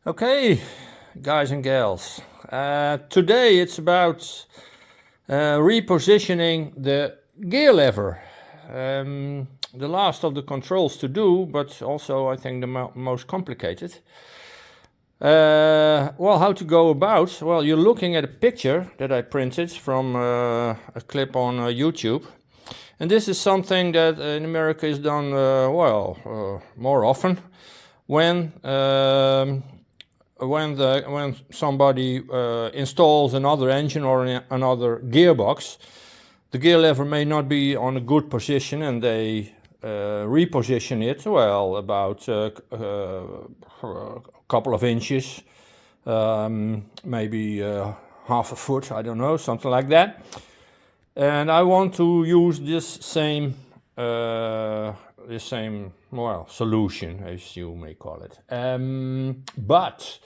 Okay, guys and gals, today it's about repositioning the gear lever. The last of the controls to do, but also I think the most complicated. Well, how to go about? Well, you're looking at a picture that I printed from a clip on YouTube. And this is something that in America is done, more often when somebody installs another engine or another gearbox. The gear lever may not be on a good position, and they reposition it, well, about a couple of inches, maybe half a foot, I don't know, something like that. And I want to use this same solution, as you may call it. But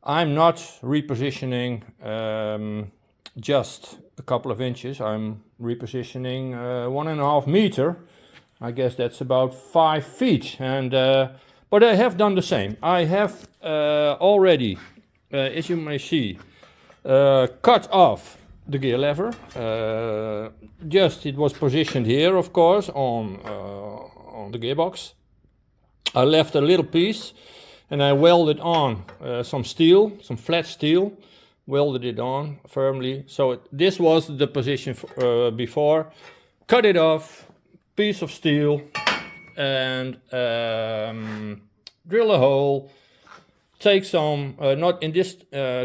I'm not repositioning just a couple of inches. I'm repositioning 1.5 meters. I guess that's about 5 feet. And but I have done the same. I have already, as you may see, cut off the gear lever. It was positioned here, of course, on the gearbox. I left a little piece and I welded on some flat steel, welded it on firmly. So this was the position before. Cut it off, piece of steel, and drill a hole. Take some, not in this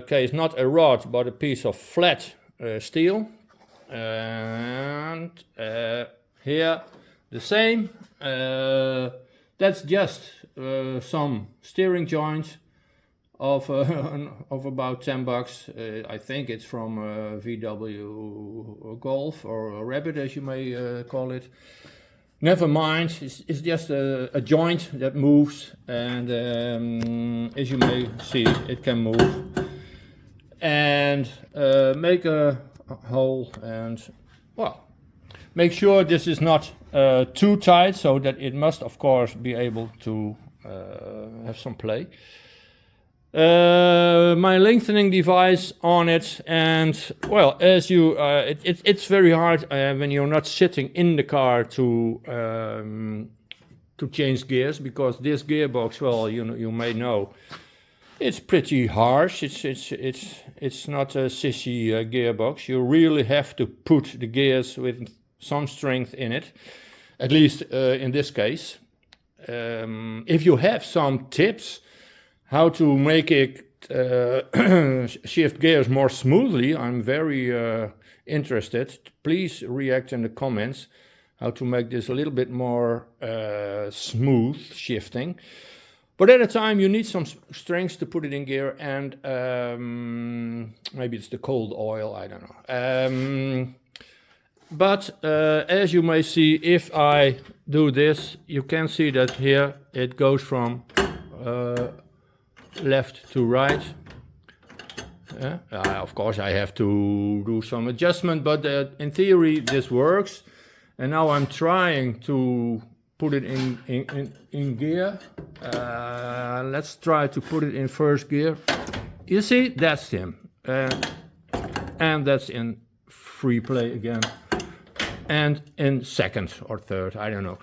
case, not a rod, but a piece of flat steel, and here the same. That's just some steering joint of about $10. I think it's from VW Golf or Rabbit, as you may call it. Never mind, it's just a joint that moves, and as you may see, it can move. And make a hole, and well, make sure this is not too tight, so that it must of course be able to have some play. My lengthening device on it, and well, as you it's very hard when you're not sitting in the car to change gears, because this gearbox, well, you may know, it's pretty harsh. It's not a sissy gearbox. You really have to put the gears with some strength in it, at least in this case. If you have some tips how to make it shift gears more smoothly, I'm very interested. Please react in the comments how to make this a little bit more smooth shifting. But at a time you need some strength to put it in gear, and maybe it's the cold oil, I don't know. But as you may see, if I do this, you can see that here it goes from left to right. Of course I have to do some adjustment, but in theory this works. And now I'm trying to put it in gear. Let's try to put it in first gear. You see, that's him. And that's in free play again. And in second or third, I don't know.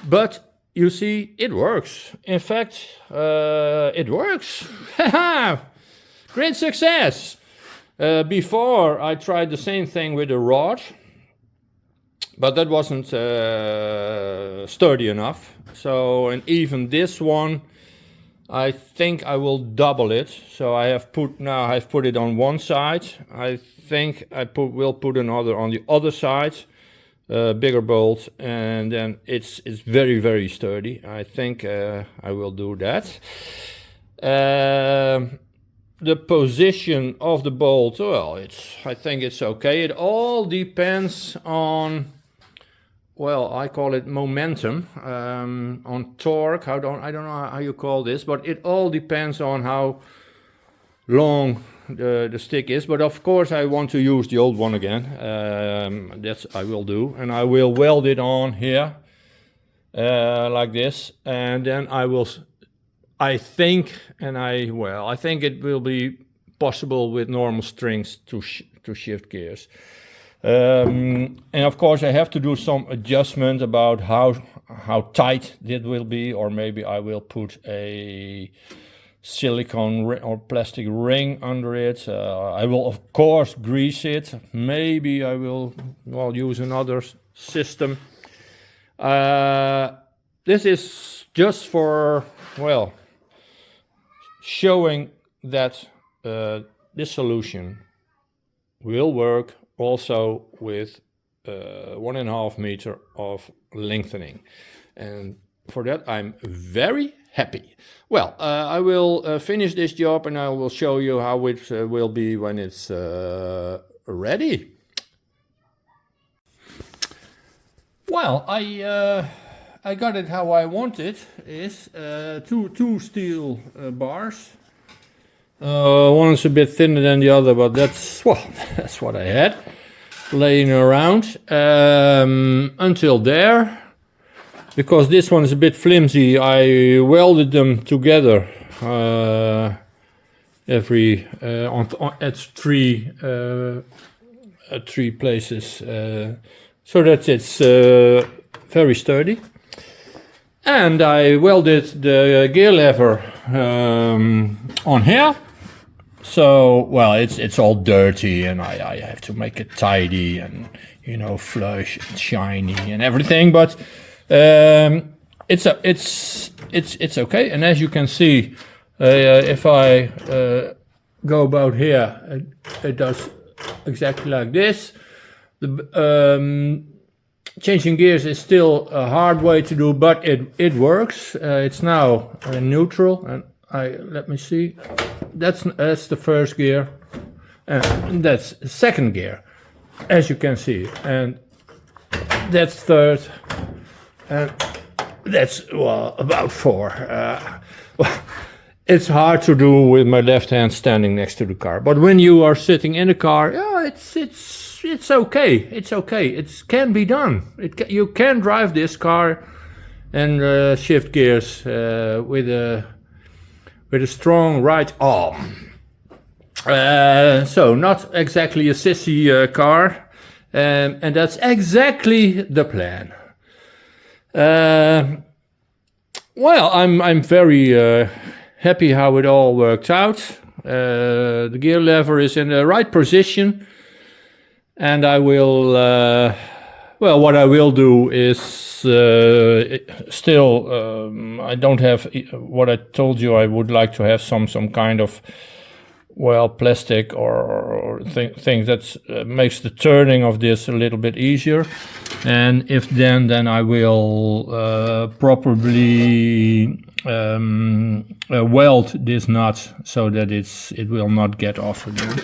But you see, it works. In fact, it works. Great success. Before I tried the same thing with a rod, but that wasn't sturdy enough. So, and even this one, I think I will double it. So I've put it on one side. I think will put another on the other side, bigger bolt, and then it's very, very sturdy. I think I will do that. The position of the bolt, well, I think it's okay. It all depends on, well, I call it momentum, on torque. I don't know how you call this, but it all depends on how long the stick is. But of course I want to use the old one again. That's I will do, and I will weld it on here like this, and then I will I think, I think it will be possible with normal strings to shift gears. And of course I have to do some adjustment about how tight it will be, or maybe I will put a silicone or plastic ring under it. I will of course grease it. Maybe I will use another system. This is just for showing that this solution will work also with 1.5 meter of lengthening, and for that I'm very happy. Well, I will finish this job and I will show you how it will be when it's ready. Well, I got it how I want it. Is two steel bars. One is a bit thinner than the other, but that's what I had laying around until there. Because this one is a bit flimsy, I welded them together at three places, so that it's very sturdy. And I welded the gear lever on here. So, it's all dirty, and I have to make it tidy and, flush and shiny and everything. But it's okay. And as you can see, if I go about here, it does exactly like this. The changing gears is still a hard way to do, but it works. It's now neutral, and let me see. That's the first gear, and that's the second gear, as you can see, and that's third, and that's about 4. It's hard to do with my left hand standing next to the car, but when you are sitting in the car, it's okay. It's okay. It can be done. You can drive this car and shift gears with a strong right arm. So not exactly a sissy car, and that's exactly the plan. I'm very happy how it all worked out. The gear lever is in the right position, and I will. What I will do is still. I don't have what I told you. I would like to have some kind of plastic or thing that makes the turning of this a little bit easier. And if then I will properly weld this nut so that it will not get off again.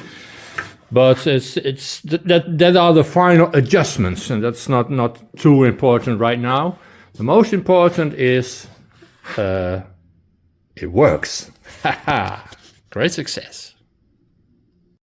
But that are the final adjustments, and that's not too important right now. The most important is it works. Great success.